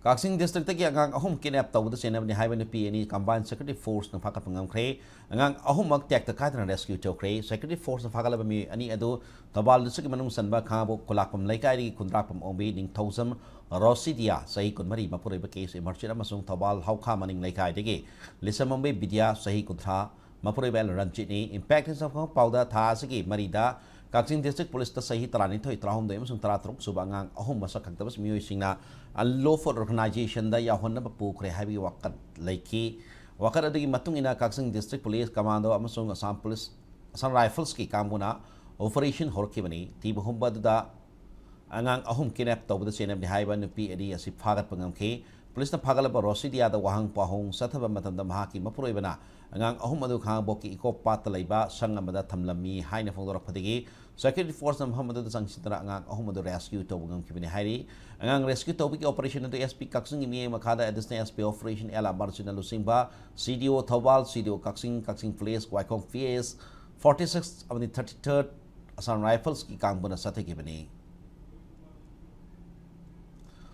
Kaksing district ki angang ahum kinap taw da senab ni highway pi ani combined security force na fakat pangam kre angang ahum mag tek ta kadran rescue to kre security force na fakala mi ani adu tabal district manung sanba Khangabok kulakpam laikai ri kundrakpam ombi ning thousam rosidia sahi kunmari mapure ba case emergency amasung tabal haukha maning laikai dege lisamambe bidya sahi kuntha mapure bel ranchi ni impact of pauda tha sigi marida Kaksing district police ta sahi tarani thoi trahum de amasung taratruk subangang ahum masak kaktabas miyoy singna unlawful organization da yahon na papukre habi wakat laiki wakat adagi matung ina Kaksing district police commando amasung Assam police Assam rifles ki kamuna operation horkibani tiba humba da angang ahum kinap tawda senab ni haiba nupi edi asip fagat pangamke police na fagalaba rosidia da wahang pahong sathaba matamda mahaki mapuroibana angang ahum adu Khangabok ki iko patalaiba sangamada thamlami haina fongdora phadigi security force na Muhammad da sangsitara angang ahum adu rescue tawbungam kibini hairi angang rescue tawbi ki operation adu SP Kaksing imi makada additional SP operation ela marginal lusingba CDO Thawal CDO Kaksing police Waikong PS 46 of the 33rd Assam rifles ki kambuna sathe kibini